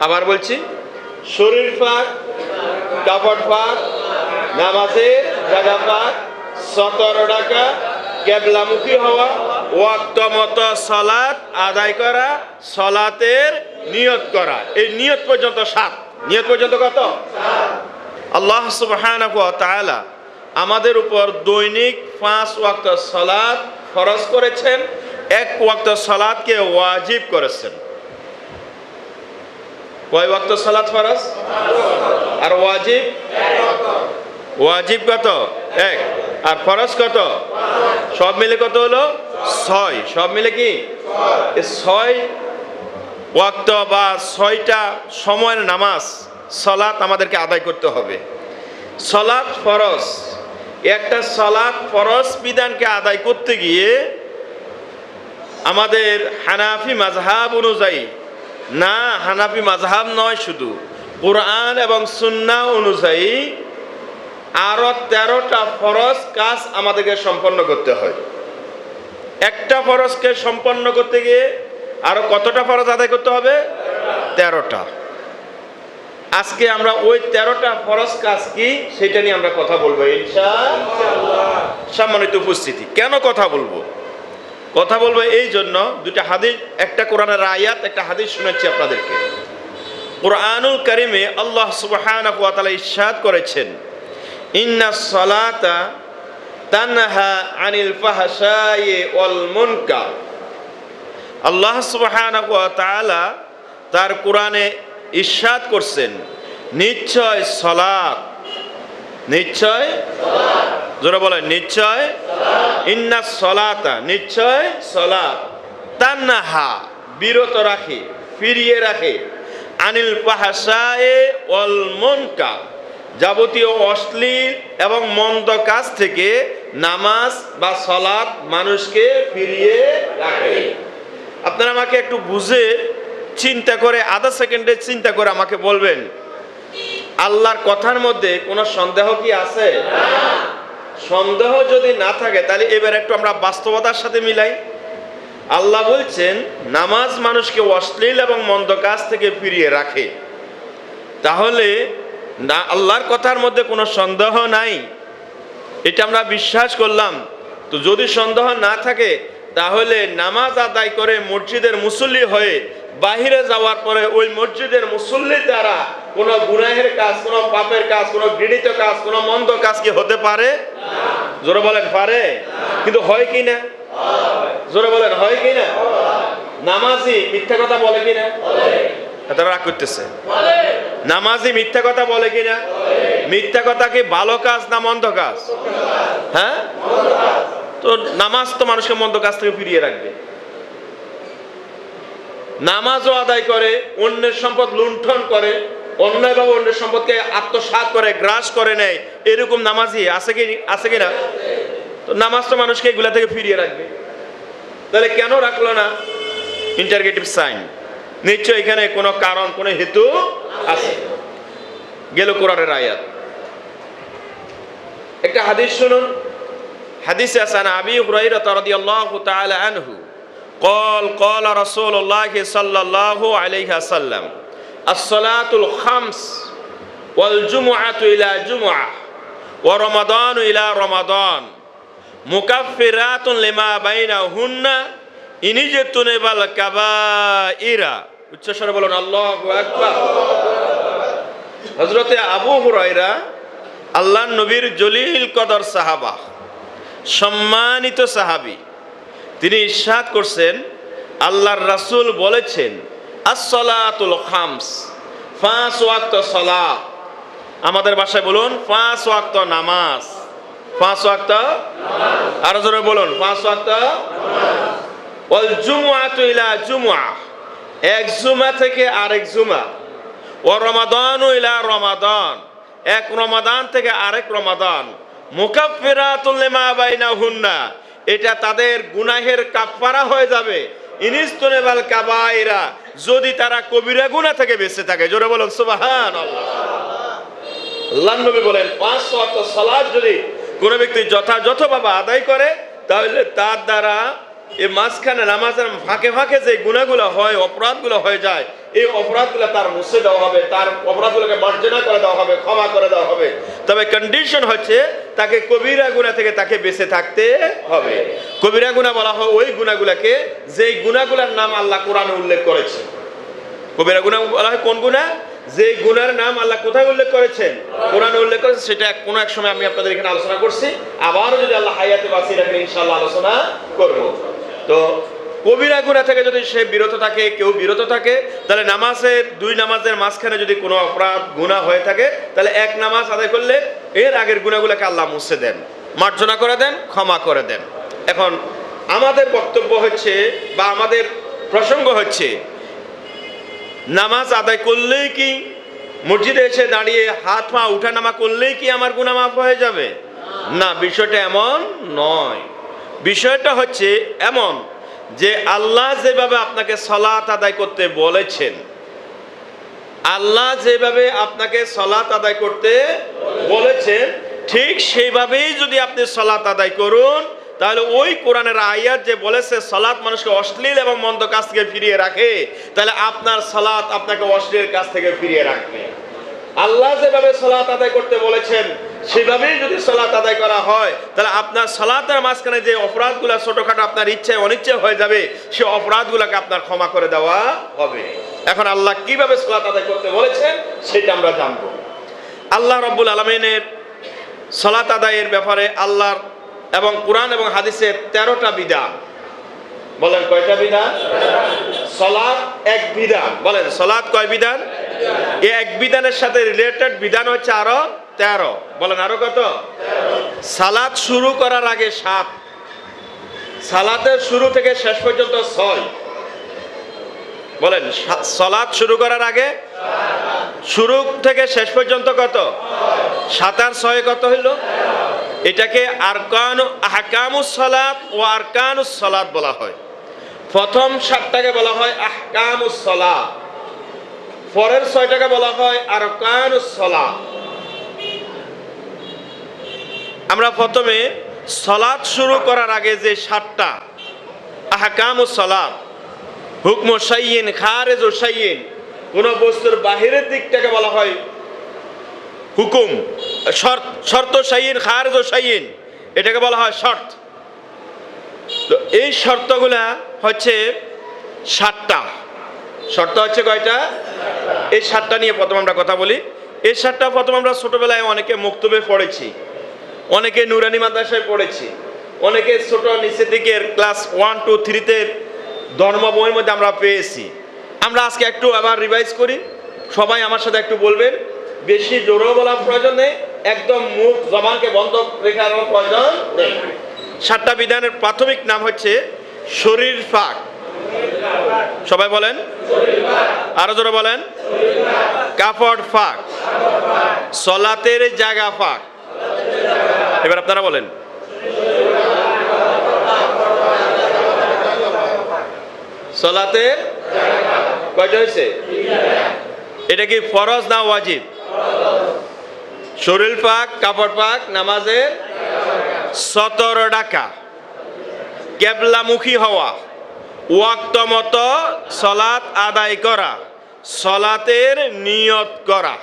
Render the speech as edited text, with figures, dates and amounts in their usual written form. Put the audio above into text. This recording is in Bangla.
আবার বলছি, শরীর পাক, কাপড় পাক, নামাজের জায়গা পাক, 17 টাকা, কেবলামুখী হওয়া, ওয়াক্ত মতো সালাত আদায় করা, সালাতের নিয়ত করা। এই নিয়ত পর্যন্ত 7। নিয়ত পর্যন্ত কত? আল্লাহ সুবহানাহু ওয়া তাআলা আমাদের উপর দৈনিক 5 ওয়াক্ত সালাত ফরজ করেছেন, 1 ওয়াক্ত সালাতকে ওয়াজিব করেছেন। কয় ওয়াক্ত সালাত ফরজ আর ওয়াজিব? ওয়াজিব কত? 1। আর ফরজ কত? সব মিলে কত হলো? 6। সব মিলে কি 6 ওয়াক্ত বা 6টা সময়ের নামাজ সালাত আমাদেরকে আদায় করতে হবে। সালাত ফরজ। একটা সালাত ফরজ বিধানকে আদায় করতে গিয়ে আমাদের হানাফি মাযহাব অনুযায়ী, না হানাফি মাযহাব নয়, শুধু কোরআন এবং সুন্নাহ অনুযায়ী আরো 13টা ফরজ কাজ আমাদেরকে সম্পন্ন করতে হয়। একটা ফরজকে সম্পন্ন করতে গিয়ে আরো কতটা ফরজ আদায় করতে হবে? 13টা। আজকে আমরা ওই 13টা ফরজ কাজ কি সেটা নিয়ে আমরা কথা বলবো ইনশাআল্লাহ। সম্মানিত উপস্থিতি, কেন কথা বলবো? কথা বলবো এই জন্য, দুইটা হাদিস, একটা কোরআনের আয়াত, একটা হাদিস শোনাচ্ছি আপনাদেরকে। কোরআনুল কারীমে আল্লাহ সুবহানাহু ওয়া তাআলা ইরশাদ করেছেন, ইন্নাস সালাতা তানহা আনিল ফাহশাই ওয়াল মুনকার। আল্লাহ সুবহানাহু ওয়া তাআলা তার কোরআনে ইরশাদ করছেন, নিশ্চয় সালাত, নিশ্চয় জোরে বলেন, নিশ্চয় ইন্নাস সালাতা, নিশ্চয় সালাত, তানহা বিরত রাখে, ফিরিয়ে রাখে, আনিল ফাহশাই ওয়াল মুনকার, যাবতীয় অশ্লীল এবং মন্দ কাজ থেকে নামাজ বা সালাত মানুষকে ফিরিয়ে রাখে। আপনারা আমাকে একটু বুঝে চিন্তা করে, আধা সেকেন্ডে চিন্তা করে আমাকে বলবেন, আল্লাহর কথার মধ্যে কোনো সন্দেহ কি আছে? সন্দেহ যদি না থাকে তাহলে এবার একটু আমরা বাস্তবতার সাথে মিলাই। আল্লাহ বলছেন নামাজ মানুষকে অশ্লীল এবং মন্দ কাজ থেকে ফিরিয়ে রাখে। তাহলে না, আল্লাহর কথার মধ্যে কোনো সন্দেহ নাই, এটা আমরা বিশ্বাস করলাম। তো যদি সন্দেহ না থাকে তাহলে নামাজ আদায় করে মসজিদের মুসল্লি হয়ে বাহিরে যাওয়ার পরে ওই মসজিদের মুসল্লির দ্বারা কোনো গুনাহের কাজ, কোনো পাপের কাজ, কোনো ঘৃণিত কাজ, কোনো মন্দ কাজ কি হতে পারে? জোরে বলেন পারে? কিন্তু হয় কি না? জোরে বলেন হয় কি না? নামাজি মিথ্যা কথা বলে কি না? তারা রাগ করতেছে। নামাজি মিথ্যা কথা বলে কিনা? মিথ্যা কথা কি ভালো কাজ না মন্দ কাজ? হ্যাঁ, তো নামাজ তো মানুষকে মন্দ কাজ থেকে ফিরিয়ে রাখবে। নামাজও আদায় করে, অন্যের সম্পদ লুণ্ঠন করে, অন্যায়ভাবে অন্যের সম্পদকে আত্মসাৎ করে, গ্রাস করে নেয়, এরকম নামাজি আছে কি? আছে কিনা? তো নামাজ তো মানুষকে এগুলা থেকে ফিরিয়ে রাখবে। তাহলে কেন রাখলো না? Interrogative sign. নিশ্চয় এখানে কোনো কারণ, কোনো হেতু আছে। গেল কোরআনের আয়াত। একটা হাদিস শুনুন। হাদিসে আছে, আবি হুরায়রা রাদিয়াল্লাহু তাআলা আনহু قال قال رسول الله صلى الله عليه وسلم الصلاة الخمس والجمعة إلى جمعة ورمضان إلى رمضان مكفرات لما بينهن إن اجتنب الكبائر। উচ্চস্বরে বলুন আল্লাহু আকবার। হযরতে আবু হুরায়রা আল্লাহর নবীর জলিল কদর সাহাবা, সম্মানিত সাহাবী, তিনি ইরশাদ করছেন, আল্লাহর রাসূল বলেছেন, আস-সালাতুল খামস, 5 ওয়াক্ত সালাত। আমাদের ভাষায় বলুন 5 ওয়াক্ত নামাজ। 5 ওয়াক্ত নামাজ। আর জোরে বলুন 5 ওয়াক্ত নামাজ। ওয়াল জুমআতু ইলা জুমআ, এক জুমা থেকে আরেক জুমা। ওয়া রমাদানু ইলা রমাদান, এক রমাদান থেকে আরেক রমাদান। মুকাফফিরাতুল লিমা বাইনাহুন্না, এটা তাদের গুনাহের কাফফারা হয়ে যাবে। ইনিজতুনিবাল কাবাইরা, যদি তারা কবিরা গুনাহ থেকে বেঁচে থাকে। জোরে বলুন সুবহানাল্লাহ। আল্লাহর নবী বলেন 5 ওয়াক্ত সালাত যদি কোনো ব্যক্তি যথাযথভাবে আদায় করে, তাহলে তার দ্বারা এই মাঝখানে নামাজের ফাঁকে ফাঁকে যে গুনাহগুলো হয়, অপরাধগুলো হয়ে যায়, এই অপরাধগুলো তার মুছে দেওয়া হবে, তার অপরাধগুলোকে মার্জনা করে দেওয়া হবে, ক্ষমা করে দেওয়া হবে। তবে কন্ডিশন হচ্ছে তাকে কবিরা গুনাহ থেকে তাকে বেঁচে থাকতে হবে। কবিরা গুনাহ বলা হয় ওই গুনাহগুলোকে যেই গুনাহগুলোর নাম আল্লাহ কোরআনে উল্লেখ করেছে। কবিরা গুনাহ বলা হয় কোন গুনাহ? যে গুনার নাম আল্লাহ কোথায় উল্লেখ করেছেন? কোরআনে উল্লেখ করেছে। সেটা কোনো এক সময় আমি আপনাদের এখানে আলোচনা করছি, আবারও যদি আল্লাহ হায়াতে বাঁচিয়ে রাখেন ইনশাআল্লাহ আলোচনা করব। তো কবিরা গুনাহ থেকে যদি সে বিরত থাকে, কেউ বিরত থাকে, তাহলে নামাজের দুই নামাজের মাঝখানে যদি কোনো অপরাধ গুনাহ হয়ে থাকে, তাহলে এক নামাজ আদায় করলে এর আগের গুনাহগুলোকে আল্লাহ মুছে দেন, মার্জনা করে দেন, ক্ষমা করে দেন। এখন আমাদের বক্তব্য হচ্ছে বা আমাদের প্রসঙ্গ হচ্ছে, নামাজ আদায় করলেই কি, মসজিদে এসে দাঁড়িয়ে হাত পা উঠানামা করলেই কি আমার গুনাহ মাফ হয়ে যাবে? না, বিষয়টা এমন নয়। বিষয়টা হচ্ছে এমন যে আল্লাহ যেভাবে আপনাকে সালাত আদায় করতে বলেছেন, আল্লাহ যেভাবে আপনাকে সালাত আদায় করতে বলেছেন, ঠিক সেইভাবেই যদি আপনি সালাত আদায় করুন, তাহলে ওই কোরআনের আয়াত যে বলেছে সালাত মানুষকে অশ্লীল এবং মন্দ কাজ থেকে ফিরিয়ে রাখে, তাহলে আপনার সালাত আপনাকে অশ্লীল কাজ থেকে ফিরিয়ে রাখবে। আল্লাহ যেভাবে সালাত আদায় করতে বলেছেন সেভাবেই যদি সালাত আদায় করা হয়, তাহলে আপনার সালাতের মাঝখানে যে অপরাধগুলো ছোটখাটো আপনার ইচ্ছায় অনিচ্ছায় হয়ে যাবে, সে অপরাধগুলোকে আপনার ক্ষমা করে দেওয়া হবে। এখন আল্লাহ কিভাবে সালাত আদায় করতে বলেছেন সেটা আমরা জানবো। আল্লাহ রাব্বুল আলামিনের সালাত আদায়ের ব্যাপারে আল্লাহর এবং কোরআন এবং হাদিসের 13টা বিধান। বলেন কয়টা বিধান? সালাত এক বিধান। বলেন সালাত কয় বিধান? এই এক বিধানের সাথে রিলেটেড বিধান হচ্ছে আরো 13। বলেন আরো কত? সালাত শুরু করার আগে 7, সালাতের শুরু থেকে শেষ পর্যন্ত 6। বলেন সালাত শুরু করার আগে শুরু থেকে শেষ পর্যন্ত কত? 7 আর 6 কত হইল? এটাকে আহকামুস সালাত ও আরকানুস সালাত বলা হয়। প্রথম 7টাকে বলা হয় আহকামুস সালাত, পরের 6টাকে বলা হয় আরকানুস সালাত। আমরা প্রথমে সালাত শুরু করার আগে যে 7টা আহকামুস সালাত, হুকমু শাইইন খারিজু শাইইন, কোন বস্তুর বাহিরের দিকটাকে বলা হয় হুকুম, শর্ত শাইইন খারিজু শাইইন, এটাকে বলা হয় শর্ত। তো এই শর্তগুলা হচ্ছে 7টা। শর্ত হচ্ছে কয়টা? এই 7টা নিয়ে প্রথম আমরা কথা বলি। এই 7টা প্রথম আমরা ছোটবেলায় অনেকে মুক্তবে পড়েছি, অনেকে নুরানি মাদ্রাসায় পড়েছি, অনেকে ছোট নিচে দিকের ক্লাস 1, 2, 3-তে ধর্ম বইয়ের মধ্যে আমরা পেয়েছি। আমরা আজকে একটু আবার রিভাইজ করি, সবাই আমার সাথে একটু বলবেন। বেশি জোরেও বলার প্রয়োজন নেই, একদম মুখ জবানকে বন্ধ রেখার প্রয়োজন নেই। 7টা বিধানের প্রাথমিক নাম হচ্ছে শরীর পাক। সবাই বলেন, আরো জোরে বলেন। কাপড় পাক, সালাতের জায়গা পাক। এবার আপনারা বলেন। সালাতের কয়টা হয়েছে? এটা কি ফরজ না ওয়াজিব? শরীর পাক, কাপড় পাক, নামাজের 17 ডাকা, কেবলামুখী হওয়া, ওয়াক্ত মতো সালাত আদায় করা, সালাতের নিয়ত করা।